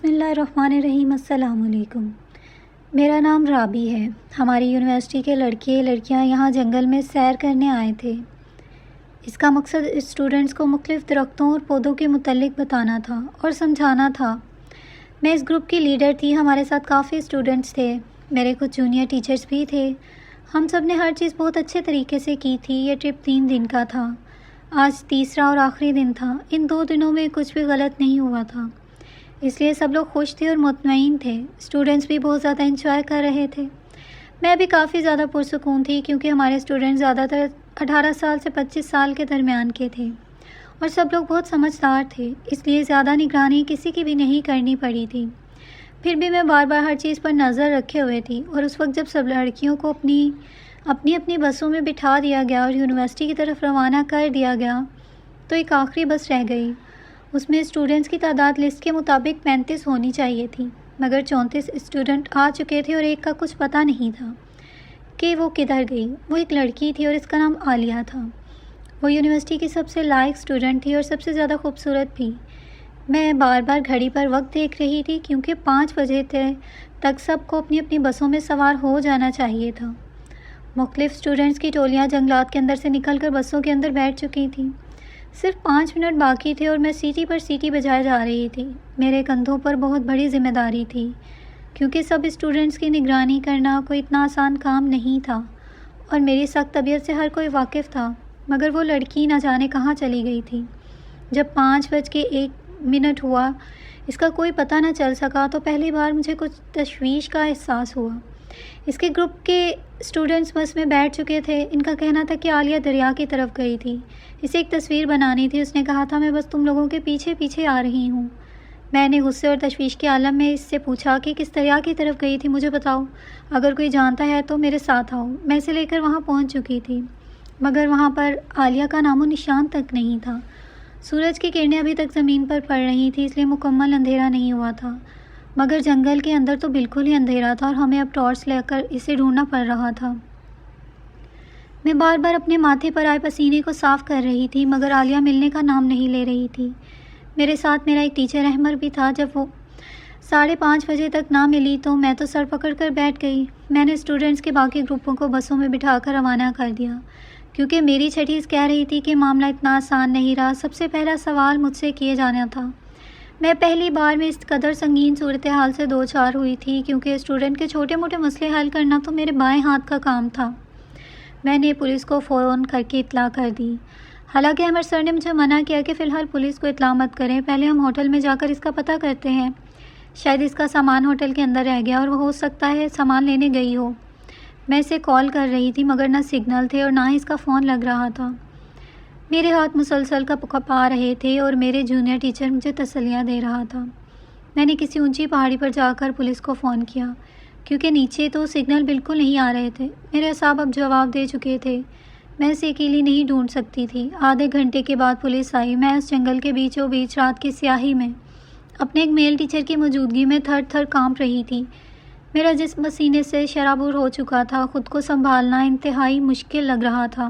بسم اللہ الرحمن الرحیم۔ السلام علیکم۔ میرا نام رابی ہے۔ ہماری یونیورسٹی کے لڑکیاں یہاں جنگل میں سیر کرنے آئے تھے۔ اس کا مقصد اسٹوڈنٹس کو مختلف درختوں اور پودوں کے متعلق بتانا تھا اور سمجھانا تھا۔ میں اس گروپ کی لیڈر تھی۔ ہمارے ساتھ کافی اسٹوڈنٹس تھے، میرے کچھ جونیئر ٹیچرز بھی تھے۔ ہم سب نے ہر چیز بہت اچھے طریقے سے کی تھی۔ یہ ٹرپ 3 دن کا تھا، آج تیسرا اور آخری دن تھا۔ ان 2 دنوں میں کچھ بھی غلط نہیں ہوا تھا، اس لیے سب لوگ خوش تھے اور مطمئن تھے۔ اسٹوڈنٹس بھی بہت زیادہ انجوائے کر رہے تھے۔ میں بھی کافی زیادہ پرسکون تھی کیونکہ ہمارے اسٹوڈنٹ زیادہ تر 18 سال سے 25 سال کے درمیان کے تھے اور سب لوگ بہت سمجھدار تھے، اس لیے زیادہ نگرانی کسی کی بھی نہیں کرنی پڑی تھی۔ پھر بھی میں بار بار ہر چیز پر نظر رکھے ہوئے تھی، اور اس وقت جب سب لڑکیوں کو اپنی بسوں میں بٹھا دیا گیا اور یونیورسٹی کی طرف روانہ کر دیا گیا تو ایک آخری بس رہ گئی۔ اس میں اسٹوڈنٹس کی تعداد لسٹ کے مطابق 35 ہونی چاہیے تھی، مگر 34 اسٹوڈنٹ آ چکے تھے اور ایک کا کچھ پتہ نہیں تھا کہ وہ کدھر گئی۔ وہ ایک لڑکی تھی اور اس کا نام عالیہ تھا۔ وہ یونیورسٹی کی سب سے لائق اسٹوڈنٹ تھی اور سب سے زیادہ خوبصورت بھی۔ میں بار بار گھڑی پر وقت دیکھ رہی تھی کیونکہ 5 بجے تک سب کو اپنی بسوں میں سوار ہو جانا چاہیے تھا۔ مختلف اسٹوڈنٹس کی ٹولیاں جنگلات کے اندر سے نکل کر بسوں کے اندر بیٹھ چکی تھیں۔ صرف 5 منٹ باقی تھے اور میں سیٹی پر سیٹی بجائے جا رہی تھی۔ میرے کندھوں پر بہت بڑی ذمہ داری تھی کیونکہ سب اسٹوڈنٹس کی نگرانی کرنا کوئی اتنا آسان کام نہیں تھا، اور میری سخت طبیعت سے ہر کوئی واقف تھا، مگر وہ لڑکی نہ جانے کہاں چلی گئی تھی۔ جب 5:01 ہوا، اس کا کوئی پتہ نہ چل سکا تو پہلی بار مجھے کچھ تشویش کا احساس ہوا۔ اس کے گروپ کے اسٹوڈنٹس بس میں بیٹھ چکے تھے۔ ان کا کہنا تھا کہ عالیہ دریا کی طرف گئی تھی، اسے ایک تصویر بنانی تھی۔ اس نے کہا تھا، میں بس تم لوگوں کے پیچھے پیچھے آ رہی ہوں۔ میں نے غصے اور تشویش کے عالم میں اس سے پوچھا کہ کس دریا کی طرف گئی تھی، مجھے بتاؤ، اگر کوئی جانتا ہے تو میرے ساتھ آؤ۔ میں اسے لے کر وہاں پہنچ چکی تھی، مگر وہاں پر عالیہ کا نام و نشان تک نہیں تھا۔ سورج کی کرنیں ابھی تک زمین پر پڑ رہی تھی، اس لیے مکمل اندھیرا نہیں ہوا تھا، مگر جنگل کے اندر تو بالکل ہی اندھیرا تھا اور ہمیں اب ٹارچ لے کر اسے ڈھونڈنا پڑ رہا تھا۔ میں بار بار اپنے ماتھے پر آئے پسینے کو صاف کر رہی تھی، مگر عالیہ ملنے کا نام نہیں لے رہی تھی۔ میرے ساتھ میرا ایک ٹیچر احمر بھی تھا۔ جب وہ 5:30 بجے تک نہ ملی تو میں تو سر پکڑ کر بیٹھ گئی۔ میں نے اسٹوڈنٹس کے باقی گروپوں کو بسوں میں بٹھا کر روانہ کر دیا کیونکہ میری چھٹیز کہہ رہی تھی کہ معاملہ اتنا آسان نہیں رہا۔ سب سے پہلا سوال مجھ سے کیے جانا تھا۔ میں پہلی بار میں اس قدر سنگین صورتحال سے دوچار ہوئی تھی کیونکہ اسٹوڈنٹ کے چھوٹے موٹے مسئلے حل کرنا تو میرے بائیں ہاتھ کا کام تھا۔ میں نے پولیس کو فون کر کے اطلاع کر دی، حالانکہ احمد سر نے مجھے منع کیا کہ فی الحال پولیس کو اطلاع مت کریں، پہلے ہم ہوٹل میں جا کر اس کا پتہ کرتے ہیں۔ شاید اس کا سامان ہوٹل کے اندر رہ گیا اور وہ ہو سکتا ہے سامان لینے گئی ہو۔ میں اسے کال کر رہی تھی مگر نہ سگنل تھے اور نہ ہی اس کا فون لگ رہا تھا۔ میرے ہاتھ مسلسل کپا رہے تھے اور میرے جونیئر ٹیچر مجھے تسلیاں دے رہا تھا۔ میں نے کسی اونچی پہاڑی پر جا کر پولیس کو فون کیا کیونکہ نیچے تو سگنل بالکل نہیں آ رہے تھے۔ میرے اعصاب اب جواب دے چکے تھے، میں اسے اکیلی نہیں ڈھونڈ سکتی تھی۔ آدھے گھنٹے کے بعد پولیس آئی۔ میں اس جنگل کے بیچوں بیچ رات کی سیاہی میں اپنے ایک میل ٹیچر کی موجودگی میں تھر تھر کانپ رہی تھی۔ میرا جسم پسینے سے شرابور ہو چکا تھا، خود کو سنبھالنا انتہائی مشکل لگ رہا تھا۔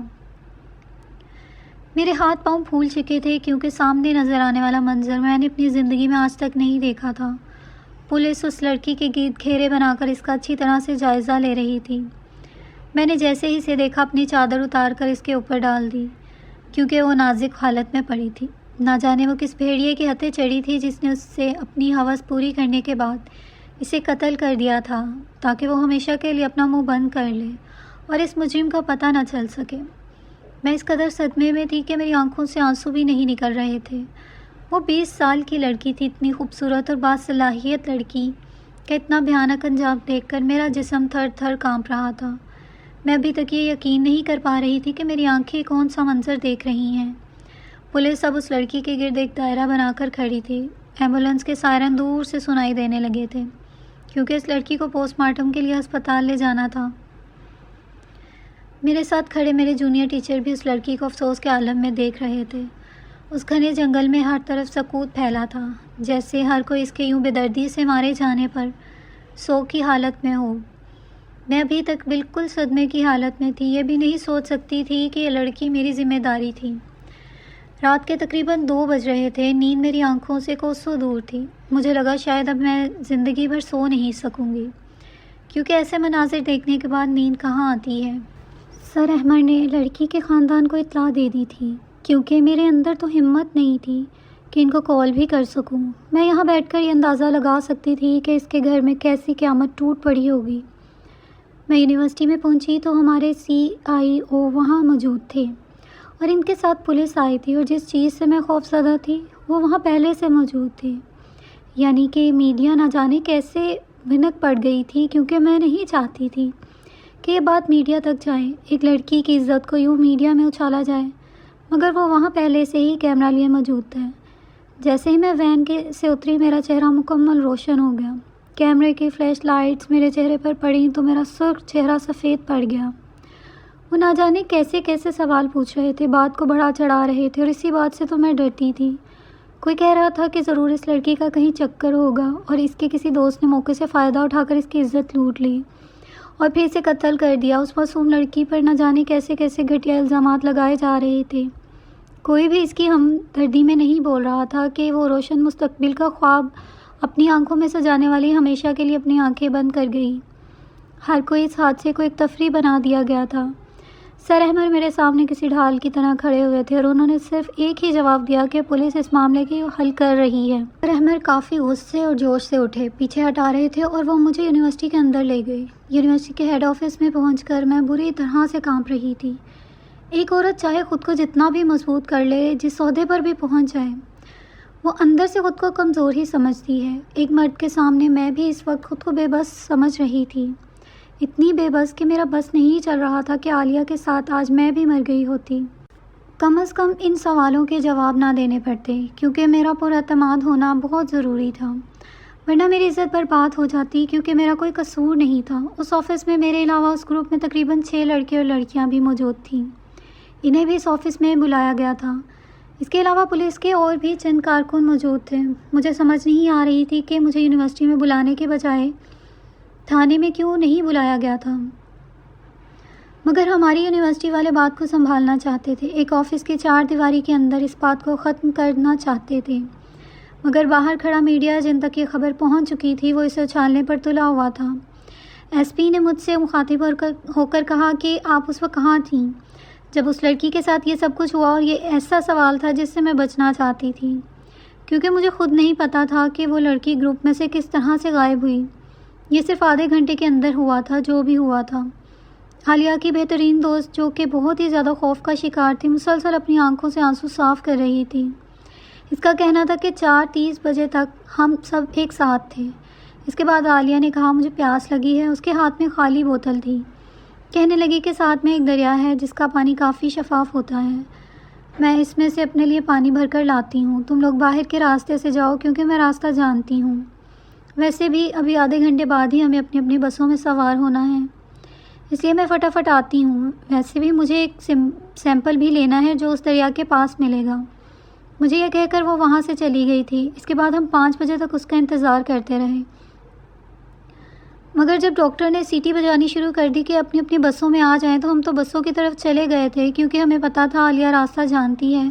میرے ہاتھ پاؤں پھول چکے تھے کیونکہ سامنے نظر آنے والا منظر میں نے اپنی زندگی میں آج تک نہیں دیکھا تھا۔ پولیس اس لڑکی کے گرد گھیرے بنا کر اس کا اچھی طرح سے جائزہ لے رہی تھی۔ میں نے جیسے ہی اسے دیکھا اپنی چادر اتار کر اس کے اوپر ڈال دی کیونکہ وہ نازک حالت میں پڑی تھی۔ نہ جانے وہ کس بھیڑیے کے ہتھے چڑھی تھی جس نے اس سے اپنی ہوس پوری کرنے کے بعد اسے قتل کر دیا تھا تاکہ وہ ہمیشہ کے لیے اپنا منہ بند کر لے اور اس مجرم کا پتہ نہ چل سکے۔ میں اس قدر صدمے میں تھی کہ میری آنکھوں سے آنسو بھی نہیں نکل رہے تھے۔ وہ 20 سال کی لڑکی تھی، اتنی خوبصورت اور باصلاحیت لڑکی کہ اتنا بھیانک انجام دیکھ کر میرا جسم تھر تھر کانپ رہا تھا۔ میں ابھی تک یہ یقین نہیں کر پا رہی تھی کہ میری آنکھیں کون سا منظر دیکھ رہی ہیں۔ پولیس اب اس لڑکی کے گرد ایک دائرہ بنا کر کھڑی تھی۔ ایمبولینس کے سائرن دور سے سنائی دینے لگے تھے کیونکہ اس لڑکی کو پوسٹ مارٹم کے لیے ہسپتال لے جانا تھا۔ میرے ساتھ کھڑے میرے جونیئر ٹیچر بھی اس لڑکی کو افسوس کے عالم میں دیکھ رہے تھے۔ اس گھنے جنگل میں ہر طرف سکوت پھیلا تھا، جیسے ہر کوئی اس کے یوں بے دردی سے مارے جانے پر سوگ کی حالت میں ہو۔ میں ابھی تک بالکل صدمے کی حالت میں تھی، یہ بھی نہیں سوچ سکتی تھی کہ یہ لڑکی میری ذمہ داری تھی۔ رات کے تقریباً 2 بج رہے تھے۔ نیند میری آنکھوں سے کوسوں دور تھی۔ مجھے لگا شاید اب میں زندگی بھر سو نہیں سکوں گی، کیونکہ ایسے مناظر دیکھنے کے بعد نیند کہاں آتی ہے۔ سر احمد نے لڑکی کے خاندان کو اطلاع دے دی تھی، کیونکہ میرے اندر تو ہمت نہیں تھی کہ ان کو کال بھی کر سکوں۔ میں یہاں بیٹھ کر یہ اندازہ لگا سکتی تھی کہ اس کے گھر میں کیسی قیامت ٹوٹ پڑی ہوگی۔ میں یونیورسٹی میں پہنچی تو ہمارے CIO وہاں موجود تھے اور ان کے ساتھ پولیس آئی تھی، اور جس چیز سے میں خوف زدہ تھی وہ وہاں پہلے سے موجود تھے، یعنی کہ میڈیا نہ جانے کیسے بھنک پڑ گئی تھی، کیونکہ میں نہیں چاہتی تھی کہ یہ بات میڈیا تک جائے، ایک لڑکی کی عزت کو یوں میڈیا میں اچھالا جائے، مگر وہ وہاں پہلے سے ہی کیمرہ لیے موجود تھا۔ جیسے ہی میں وین سے اتری میرا چہرہ مکمل روشن ہو گیا، کیمرے کی فلیش لائٹس میرے چہرے پر پڑیں تو میرا سرخ چہرہ سفید پڑ گیا۔ وہ نہ جانے کیسے کیسے سوال پوچھ رہے تھے، بات کو بڑھا چڑھا رہے تھے، اور اسی بات سے تو میں ڈرتی تھی۔ کوئی کہہ رہا تھا کہ ضرور اس لڑکی کا کہیں چکر ہوگا اور اس کے کسی دوست نے موقع سے فائدہ اٹھا کر اس کی عزت لوٹ لی اور پھر اسے قتل کر دیا۔ اس معصوم لڑکی پر نہ جانے کیسے کیسے گھٹیا الزامات لگائے جا رہے تھے۔ کوئی بھی اس کی ہمدردی میں نہیں بول رہا تھا کہ وہ روشن مستقبل کا خواب اپنی آنکھوں میں سجانے والی ہمیشہ کے لیے اپنی آنکھیں بند کر گئی۔ ہر کوئی اس حادثے کو ایک تفریح بنا دیا گیا تھا۔ سر احمد میرے سامنے کسی ڈھال کی طرح کھڑے ہوئے تھے اور انہوں نے صرف ایک ہی جواب دیا کہ پولیس اس معاملے کی حل کر رہی ہے۔ سر احمد کافی غصے اور جوش سے اٹھے، پیچھے ہٹا رہے تھے اور وہ مجھے یونیورسٹی کے اندر لے گئے۔ یونیورسٹی کے ہیڈ آفس میں پہنچ کر میں بری طرح سے کانپ رہی تھی۔ ایک عورت چاہے خود کو جتنا بھی مضبوط کر لے، جس عہدے پر بھی پہنچ جائے، وہ اندر سے خود کو کمزور ہی سمجھتی ہے۔ ایک مرد کے سامنے میں بھی اس وقت خود کو بے بس سمجھ رہی تھی، اتنی بے بس کہ میرا بس نہیں چل رہا تھا کہ عالیہ کے ساتھ آج میں بھی مر گئی ہوتی۔ کم از کم ان سوالوں کے جواب نہ دینے پڑتے، کیونکہ میرا پراعتماد ہونا بہت ضروری تھا، ورنہ میری عزت برباد ہو جاتی، کیونکہ میرا کوئی قصور نہیں تھا۔ اس آفس میں میرے علاوہ اس گروپ میں تقریباً 6 لڑکے اور لڑکیاں بھی موجود تھیں، انہیں بھی اس آفس میں بلایا گیا تھا۔ اس کے علاوہ پولیس کے اور بھی چند کارکن موجود تھے۔ مجھے سمجھ نہیں آ رہی تھی کہ مجھے یونیورسٹی میں بلانے کے بجائے تھانے میں کیوں نہیں بلایا گیا تھا، مگر ہماری یونیورسٹی والے بات کو سنبھالنا چاہتے تھے، ایک آفس کی 4 دیواری کے اندر اس بات کو ختم کرنا چاہتے تھے، مگر باہر کھڑا میڈیا جن تک یہ خبر پہنچ چکی تھی وہ اسے اچھالنے پر تلا ہوا تھا۔ SP نے مجھ سے مخاطب ہو کر کہا کہ آپ اس وقت کہاں تھیں جب اس لڑکی کے ساتھ یہ سب کچھ ہوا، اور یہ ایسا سوال تھا جس سے میں بچنا چاہتی تھی، کیونکہ مجھے خود نہیں پتا تھا کہ وہ لڑکی گروپ میں سے کس طرح سے غائب ہوئی۔ یہ صرف آدھے گھنٹے کے اندر ہوا تھا جو بھی ہوا تھا۔ عالیہ کی بہترین دوست، جو کہ بہت ہی زیادہ خوف کا شکار تھی، مسلسل اپنی آنکھوں سے آنسو صاف کر رہی تھی۔ اس کا کہنا تھا کہ 4:30 بجے تک ہم سب ایک ساتھ تھے۔ اس کے بعد عالیہ نے کہا مجھے پیاس لگی ہے۔ اس کے ہاتھ میں خالی بوتل تھی، کہنے لگی کہ ساتھ میں ایک دریا ہے جس کا پانی کافی شفاف ہوتا ہے، میں اس میں سے اپنے لیے پانی بھر کر لاتی ہوں، تم لوگ باہر کے راستے سے جاؤ کیونکہ میں راستہ جانتی ہوں، ویسے بھی ابھی آدھے گھنٹے بعد ہی ہمیں اپنی اپنی بسوں میں سوار ہونا ہے، اس لیے میں فٹافٹ آتی ہوں، ویسے بھی مجھے ایک سیمپل بھی لینا ہے جو اس دریا کے پاس ملے گا۔ مجھے یہ کہہ کر وہ وہاں سے چلی گئی تھی۔ اس کے بعد ہم 5 بجے تک اس کا انتظار کرتے رہے، مگر جب ڈاکٹر نے سیٹی بجانی شروع کر دی کہ اپنی اپنی بسوں میں آ جائیں تو ہم تو بسوں کی طرف چلے گئے تھے، کیونکہ ہمیں پتہ تھا عالیہ راستہ جانتی ہے،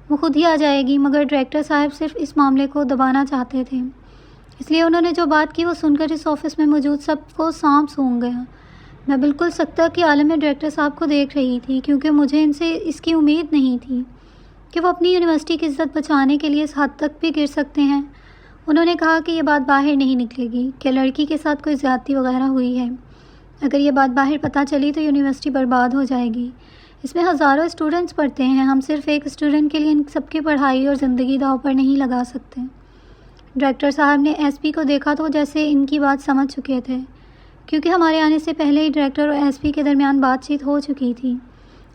وہ خود ہی آ جائے گی، مگر ڈائریکٹر صاحب صرف اس معاملے کو دبانا چاہتے تھے، اس لیے انہوں نے جو بات کی وہ سن کر اس آفس میں موجود سب کو سانپ سونگ گیا۔ میں بالکل سکتہ کی عالم میں ڈائریکٹر صاحب کو دیکھ رہی تھی، کیونکہ مجھے ان سے اس کی امید نہیں تھی کہ وہ اپنی یونیورسٹی کی عزت بچانے کے لیے اس حد تک بھی گر سکتے ہیں۔ انہوں نے کہا کہ یہ بات باہر نہیں نکلے گی کہ لڑکی کے ساتھ کوئی زیادتی وغیرہ ہوئی ہے، اگر یہ بات باہر پتہ چلی تو یونیورسٹی برباد ہو جائے گی، اس میں ہزاروں اسٹوڈنٹس پڑھتے ہیں، ہم صرف ایک اسٹوڈنٹ کے لیے ان سب کی پڑھائی اور زندگی داؤ پر نہیں لگا سکتے۔ ڈائریکٹر صاحب نے SP کو دیکھا تو جیسے ان کی بات سمجھ چکے تھے، کیونکہ ہمارے آنے سے پہلے ہی ڈائریکٹر اور SP کے درمیان بات چیت ہو چکی تھی،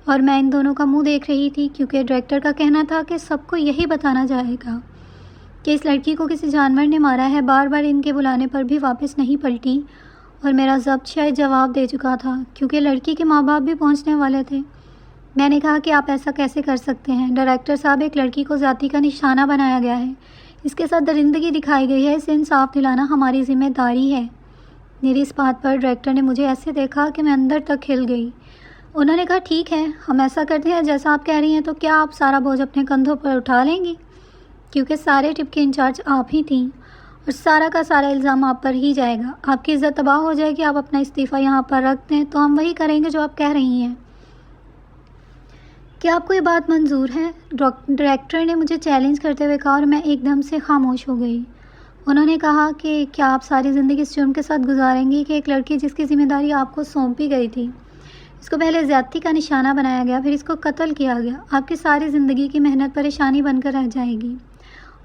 اور میں ان دونوں کا منہ دیکھ رہی تھی، کیونکہ ڈائریکٹر کا کہنا تھا کہ سب کو یہی بتانا جائے گا کہ اس لڑکی کو کسی جانور نے مارا ہے۔ بار بار ان کے بلانے پر بھی واپس نہیں پلٹی، اور میرا ضبط شاید جواب دے چکا تھا، کیونکہ لڑکی کے ماں باپ بھی پہنچنے والے تھے۔ میں نے کہا کہ آپ ایسا کیسے کر سکتے ہیں ڈائریکٹر صاحب، ایک لڑکی کو زیادتی کا نشانہ بنایا گیا ہے، اس کے ساتھ درندگی دکھائی گئی ہے، اسے انصاف دلانا ہماری ذمہ داری ہے۔ میری اس بات پر ڈائریکٹر نے مجھے ایسے دیکھا کہ میں اندر تک ہل گئی۔ انہوں نے کہا ٹھیک ہے، ہم ایسا کرتے ہیں جیسا آپ کہہ رہی ہیں، تو کیا آپ سارا بوجھ اپنے کندھوں پر اٹھا لیں گی، کیونکہ سارے ٹپ کے انچارج آپ ہی تھیں، اور سارا کا سارا الزام آپ پر ہی جائے گا. آپ کی عزت تباہ ہو جائے گی. آپ اپنا استعفیٰ یہاں پر رکھ دیں تو ہم وہی کریں گے جو آپ کہہ رہی ہیں. کیا آپ کو یہ بات منظور ہے؟ ڈائریکٹر نے مجھے چیلنج کرتے ہوئے کہا اور میں ایک دم سے خاموش ہو گئی. انہوں نے کہا کہ کیا آپ ساری زندگی اس جرم کے ساتھ گزاریں گی کہ ایک لڑکی جس کی ذمہ داری آپ کو سونپی گئی تھی، اس کو پہلے زیادتی کا نشانہ بنایا گیا، پھر اس کو قتل کیا گیا، آپ کی ساری زندگی کی محنت پریشانی بن کر رہ جائے گی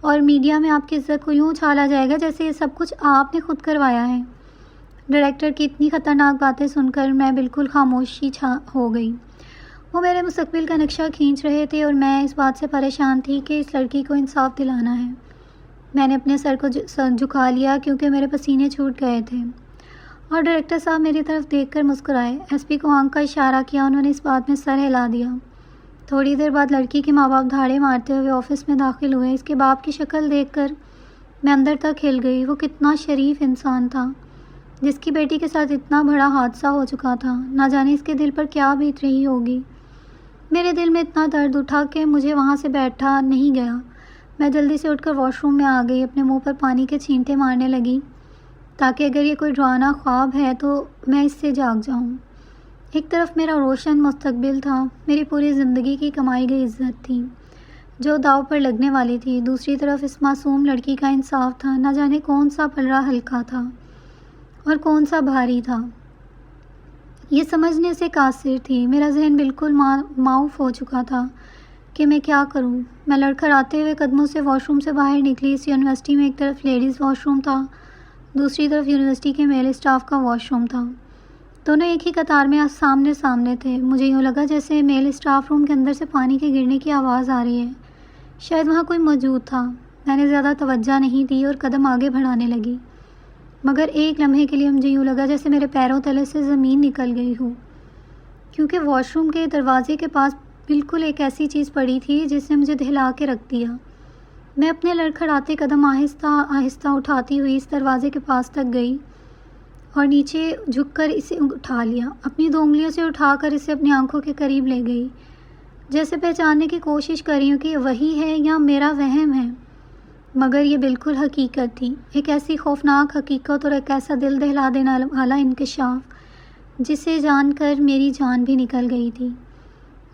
اور میڈیا میں آپ کی عزت کو یوں اچھالا جائے گا جیسے یہ سب کچھ آپ نے خود کروایا ہے. ڈائریکٹر کی اتنی خطرناک باتیں سن کر میں بالکل خاموشی ہو گئی. وہ میرے مستقبل کا نقشہ کھینچ رہے تھے اور میں اس بات سے پریشان تھی کہ اس لڑکی کو انصاف دلانا ہے. میں نے اپنے سر کو جھکا لیا کیونکہ میرے پسینے چھوٹ گئے تھے اور ڈائریکٹر صاحب میری طرف دیکھ کر مسکرائے. ایس پی کو آنکھ کا اشارہ کیا. انہوں نے اس بات میں سر ہلا دیا. تھوڑی دیر بعد لڑکی کے ماں باپ دھاڑے مارتے ہوئے آفس میں داخل ہوئے. اس کے باپ کی شکل دیکھ کر میں اندر تک ہل گئی. وہ کتنا شریف انسان تھا جس کی بیٹی کے ساتھ اتنا بڑا حادثہ ہو چکا تھا. نہ جانے اس کے دل پر کیا بیت رہی ہوگی. میرے دل میں اتنا درد اٹھا کہ مجھے وہاں سے بیٹھا نہیں گیا. میں جلدی سے اٹھ کر واش روم میں آ گئی. اپنے منہ پر پانی کے چھینٹے مارنے لگی تاکہ اگر یہ کوئی ڈرانا خواب ہے تو میں اس سے جاگ جاؤں. ایک طرف میرا روشن مستقبل تھا، میری پوری زندگی کی کمائی گئی عزت تھی جو داؤ پر لگنے والی تھی. دوسری طرف اس معصوم لڑکی کا انصاف تھا. نہ جانے کون سا پلڑا ہلکا تھا اور کون سا بھاری تھا. یہ سمجھنے سے قاصر تھی. میرا ذہن بالکل معاف ہو چکا تھا کہ میں کیا کروں. میں لڑکھڑاتے ہوئے قدموں سے واش روم سے باہر نکلی. اس یونیورسٹی میں ایک طرف لیڈیز واش روم تھا، دوسری طرف یونیورسٹی کے میل اسٹاف کا واش روم تھا. دونوں ایک ہی قطار میں سامنے سامنے تھے. مجھے یوں لگا جیسے میل اسٹاف روم کے اندر سے پانی کے گرنے کی آواز آ رہی ہے. شاید وہاں کوئی موجود تھا. میں نے زیادہ توجہ نہیں دی اور قدم آگے بڑھانے لگی، مگر ایک لمحے کے لیے مجھے یوں لگا جیسے میرے پیروں تلے سے زمین نکل گئی ہو، کیونکہ واش روم کے دروازے کے پاس بالکل ایک ایسی چیز پڑی تھی جس نے مجھے دہلا کے رکھ دیا. میں اپنے لڑکھڑاتے قدم آہستہ آہستہ اٹھاتی ہوئی اس دروازے کے پاس تک گئی اور نیچے جھک کر اسے اٹھا لیا. اپنی 2 انگلیوں سے اٹھا کر اسے اپنی آنکھوں کے قریب لے گئی، جیسے پہچاننے کی کوشش کر رہی ہوں کہ یہ وہی ہے یا میرا وہم ہے. مگر یہ بالکل حقیقت تھی، ایک ایسی خوفناک حقیقت اور ایک ایسا دل دہلا دینے والا انکشاف جسے جان کر میری جان بھی نکل گئی تھی.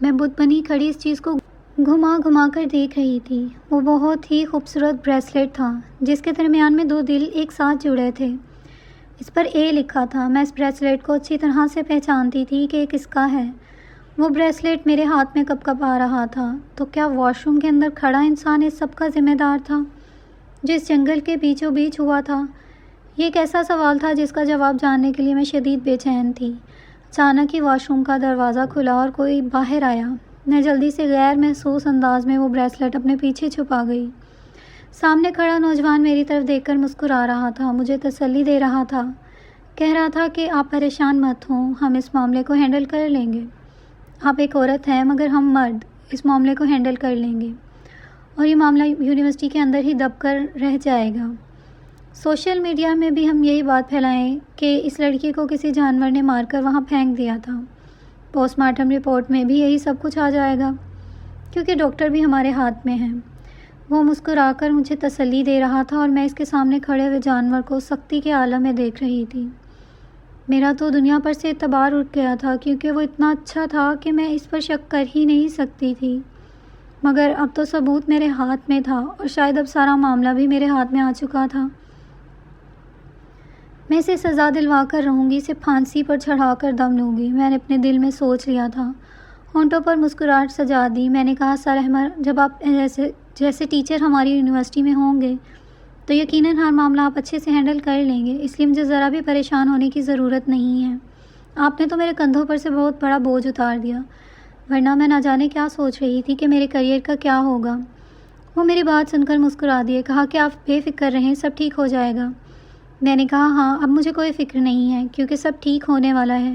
میں بت بنی کھڑی اس چیز کو گھما گھما کر دیکھ رہی تھی. وہ بہت ہی خوبصورت بریسلیٹ تھا جس کے درمیان میں 2 دل ایک ساتھ جڑے تھے. اس پر اے لکھا تھا. میں اس بریسلیٹ کو اچھی طرح سے پہچانتی تھی کہ یہ کس کا ہے. وہ بریسلیٹ میرے ہاتھ میں کب کب آ رہا تھا. تو کیا واش روم کے اندر کھڑا انسان اس سب کا ذمہ دار تھا جو اس جنگل کے بیچوں بیچ ہوا تھا؟ یہ ایک ایسا سوال تھا جس کا جواب جاننے کے لیے میں شدید بے چین تھی. اچانک ہی واش روم کا دروازہ کھلا اور کوئی باہر آیا. میں جلدی سے غیر محسوس انداز میں وہ بریسلیٹ اپنے پیچھے چھپا گئی. سامنے کھڑا نوجوان میری طرف دیکھ کر مسکرا رہا تھا، مجھے تسلی دے رہا تھا. کہہ رہا تھا کہ آپ پریشان مت ہوں، ہم اس معاملے کو ہینڈل کر لیں گے. آپ ایک عورت ہیں مگر ہم مرد اس معاملے کو ہینڈل کر لیں گے اور یہ معاملہ یونیورسٹی کے اندر ہی دب کر رہ جائے گا. سوشل میڈیا میں بھی ہم یہی بات پھیلائیں کہ اس لڑکی کو کسی جانور نے مار کر وہاں پھینک دیا تھا. پوسٹ مارٹم رپورٹ میں بھی یہی سب کچھ آ جائے گا کیونکہ ڈاکٹر بھی ہمارے ہاتھ میں ہیں. وہ مسکرا کر مجھے تسلی دے رہا تھا اور میں اس کے سامنے کھڑے ہوئے جانور کو سختی کے عالم میں دیکھ رہی تھی. میرا تو دنیا پر سے اعتبار اٹھ گیا تھا کیونکہ وہ اتنا اچھا تھا کہ میں اس پر شک کر ہی نہیں سکتی تھی. مگر اب تو ثبوت میرے ہاتھ میں تھا اور شاید اب سارا معاملہ بھی میرے ہاتھ میں آ چکا تھا. میں اسے سزا دلوا کر رہوں گی، اسے پھانسی پر چڑھا کر دم لوں گی. میں نے اپنے دل میں سوچ لیا تھا. ہونٹوں پر مسکراہٹ سجا دی. میں نے کہا، سر احمد، جب آپ جیسے ٹیچر ہماری یونیورسٹی میں ہوں گے تو یقیناً ہر معاملہ آپ اچھے سے ہینڈل کر لیں گے، اس لیے مجھے ذرا بھی پریشان ہونے کی ضرورت نہیں ہے. آپ نے تو میرے کندھوں پر سے بہت بڑا بوجھ اتار دیا، ورنہ میں نہ جانے کیا سوچ رہی تھی کہ میرے کریئر کا کیا ہوگا. وہ میری بات سن کر مسکرا دیے. کہا کہ آپ بے فکر رہیں، سب ٹھیک ہو جائے گا. میں نے کہا، ہاں، اب مجھے کوئی فکر نہیں ہے کیونکہ سب ٹھیک ہونے والا ہے.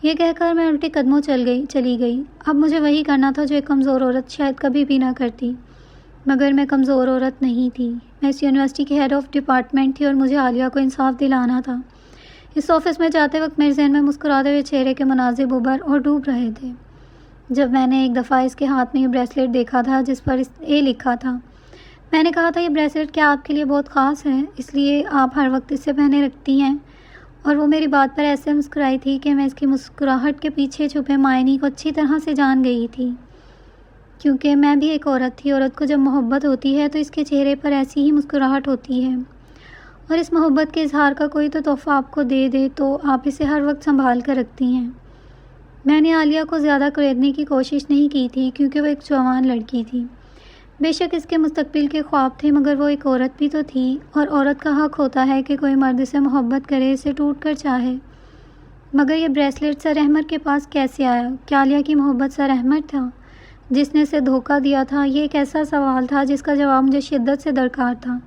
یہ کہہ کر میں الٹے قدموں چلی گئی. اب مجھے وہی کرنا تھا جو ایک کمزور عورت شاید کبھی بھی نہ کرتی. مگر میں کمزور عورت نہیں تھی. میں اس یونیورسٹی کی ہیڈ آف ڈپارٹمنٹ تھی اور مجھے عالیہ کو انصاف دلانا تھا. اس آفس میں جاتے وقت میرے ذہن میں مسکراتے ہوئے چہرے کے مناظر ابھر اور ڈوب رہے تھے. جب میں نے ایک دفعہ اس کے ہاتھ میں یہ بریسلیٹ دیکھا تھا جس پر اے لکھا تھا میں نے کہا تھا یہ بریسلیٹ کیا آپ کے لیے بہت خاص ہے اس لیے آپ ہر وقت اسے پہنے رکھتی ہیں؟ اور وہ میری بات پر ایسے مسکرائی تھی کہ میں اس کی مسکراہٹ کے پیچھے چھپے معنی کو اچھی طرح سے جان گئی تھی، کیونکہ میں بھی ایک عورت تھی۔ عورت کو جب محبت ہوتی ہے تو اس کے چہرے پر ایسی ہی مسکراہٹ ہوتی ہے، اور اس محبت کے اظہار کا کوئی تو تحفہ آپ کو دے دے تو آپ اسے ہر وقت سنبھال کر رکھتی ہیں۔ میں نے عالیہ کو زیادہ قریدنے کی کوشش نہیں کی تھی کیونکہ وہ ایک جوان لڑکی تھی۔ بے شک اس کے مستقبل کے خواب تھے، مگر وہ ایک عورت بھی تو تھی، اور عورت کا حق ہوتا ہے کہ کوئی مرد سے محبت کرے، اسے ٹوٹ کر چاہے۔ مگر یہ بریسلیٹ سر احمد کے پاس کیسے آیا؟ کیا عالیہ کی محبت سر احمد تھا جس نے اسے دھوکہ دیا تھا؟ یہ ایک ایسا سوال تھا جس کا جواب مجھے شدت سے درکار تھا۔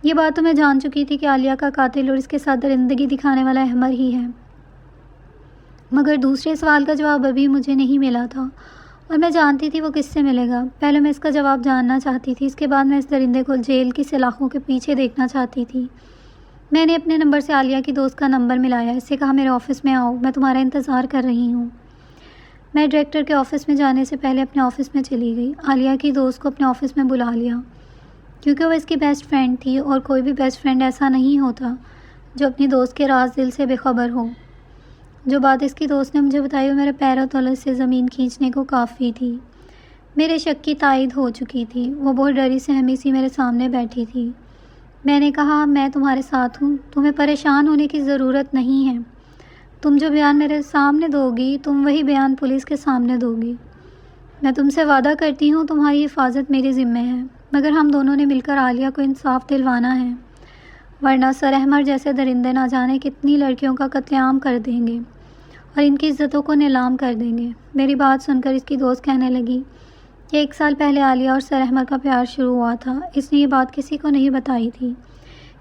یہ بات تو میں جان چکی تھی کہ عالیہ کا قاتل اور اس کے ساتھ درندگی دکھانے والا احمد ہی ہے، مگر دوسرے سوال کا جواب ابھی مجھے نہیں ملا تھا، اور میں جانتی تھی وہ کس سے ملے گا۔ پہلے میں اس کا جواب جاننا چاہتی تھی، اس کے بعد میں اس درندے کو جیل کی سلاخوں کے پیچھے دیکھنا چاہتی تھی۔ میں نے اپنے نمبر سے عالیہ کی دوست کا نمبر ملایا، اس سے کہا میرے آفس میں آؤ، میں تمہارا انتظار کر رہی ہوں۔ میں ڈائریکٹر کے آفس میں جانے سے پہلے اپنے آفس میں چلی گئی۔ عالیہ کی دوست کو اپنے آفس میں بلا لیا کیونکہ وہ اس کی بیسٹ فرینڈ تھی، اور کوئی بھی بیسٹ فرینڈ ایسا نہیں ہوتا جو اپنی دوست کے راز دل سے بے خبر ہو۔ جو بات اس کی دوست نے مجھے بتائی وہ میرے پیروں تلے سے زمین کھینچنے کو کافی تھی۔ میرے شک کی تائید ہو چکی تھی۔ وہ بہت ڈری سہمی سی میرے سامنے بیٹھی تھی۔ میں نے کہا میں تمہارے ساتھ ہوں، تمہیں پریشان ہونے کی ضرورت نہیں ہے۔ تم جو بیان میرے سامنے دو گی تم وہی بیان پولیس کے سامنے دو گی۔ میں تم سے وعدہ کرتی ہوں تمہاری حفاظت میرے ذمہ ہے، مگر ہم دونوں نے مل کر عالیہ کو انصاف دلوانا ہے، ورنہ سر احمد جیسے درندے نہ جانے کتنی لڑکیوں کا قتل عام کر دیں گے اور ان کی عزتوں کو نیلام کر دیں گے۔ میری بات سن کر اس کی دوست کہنے لگی کہ 1 سال پہلے عالیہ اور سر احمد کا پیار شروع ہوا تھا۔ اس نے یہ بات کسی کو نہیں بتائی تھی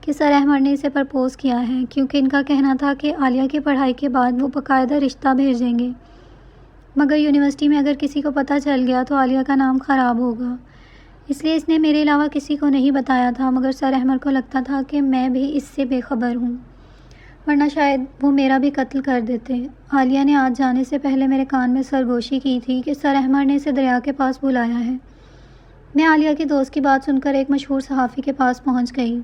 کہ سر احمد نے اسے پرپوز کیا ہے، کیونکہ ان کا کہنا تھا کہ عالیہ کی پڑھائی کے بعد وہ باقاعدہ رشتہ بھیجیں گے، مگر یونیورسٹی میں اگر کسی کو پتہ چل گیا تو عالیہ کا نام خراب ہوگا، اس لیے اس نے میرے علاوہ کسی کو نہیں بتایا تھا۔ مگر سر احمد کو لگتا تھا کہ میں بھی اس سے بے خبر ہوں، ورنہ شاید وہ میرا بھی قتل کر دیتے۔ عالیہ نے آج جانے سے پہلے میرے کان میں سرگوشی کی تھی کہ سر احمد نے اسے دریا کے پاس بلایا ہے۔ میں عالیہ کی دوست کی بات سن کر ایک مشہور صحافی کے پاس پہنچ گئی۔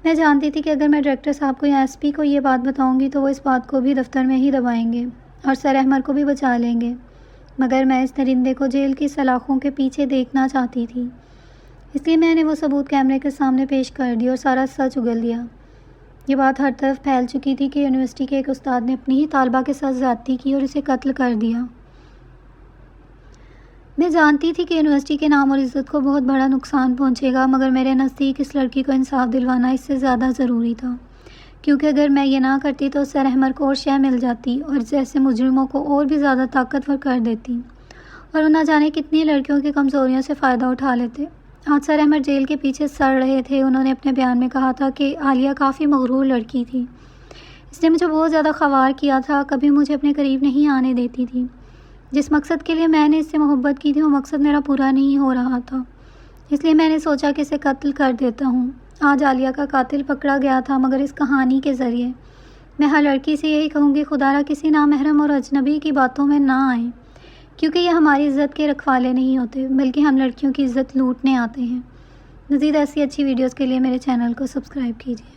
میں جانتی تھی کہ اگر میں ڈائریکٹر صاحب کو یا ایس پی کو یہ بات بتاؤں گی تو وہ اس بات کو بھی دفتر میں ہی دبائیں گے اور سر احمد کو بھی بچا لیں گے، مگر میں اس درندے کو جیل کی سلاخوں کے پیچھے دیکھنا چاہتی تھی، اس لیے میں نے وہ ثبوت کیمرے کے سامنے پیش کر دی اور سارا سچ اگل دیا۔ یہ بات ہر طرف پھیل چکی تھی کہ یونیورسٹی کے ایک استاد نے اپنی ہی طالبہ کے ساتھ زیادتی کی اور اسے قتل کر دیا۔ میں جانتی تھی کہ یونیورسٹی کے نام اور عزت کو بہت بڑا نقصان پہنچے گا، مگر میرے نزدیک اس لڑکی کو انصاف دلوانا اس سے زیادہ ضروری تھا، کیونکہ اگر میں یہ نہ کرتی تو سر احمد کو اور شے مل جاتی اور جیسے مجرموں کو اور بھی زیادہ طاقتور کر دیتی، اور وہ نہ جانے کتنی لڑکیوں کی کمزوریوں سے فائدہ اٹھا لیتے۔ آج سر احمد جیل کے پیچھے سڑ رہے تھے۔ انہوں نے اپنے بیان میں کہا تھا کہ عالیہ کافی مغرور لڑکی تھی، اس نے مجھے بہت زیادہ خوار کیا تھا، کبھی مجھے اپنے قریب نہیں آنے دیتی تھی۔ جس مقصد کے لیے میں نے اس سے محبت کی تھی وہ مقصد میرا پورا نہیں ہو رہا تھا، اس لیے میں نے سوچا کہ اسے قتل کر دیتا ہوں۔ آج عالیہ کا قاتل پکڑا گیا تھا، مگر اس کہانی کے ذریعے میں ہر لڑکی سے یہی کہوں گی خدا را کسی نامحرم اور اجنبی کی باتوں میں نہ آئیں، کیونکہ یہ ہماری عزت کے رکھوالے نہیں ہوتے بلکہ ہم لڑکیوں کی عزت لوٹنے آتے ہیں۔ مزید ایسی اچھی ویڈیوز کے لیے میرے چینل کو سبسکرائب کیجیے۔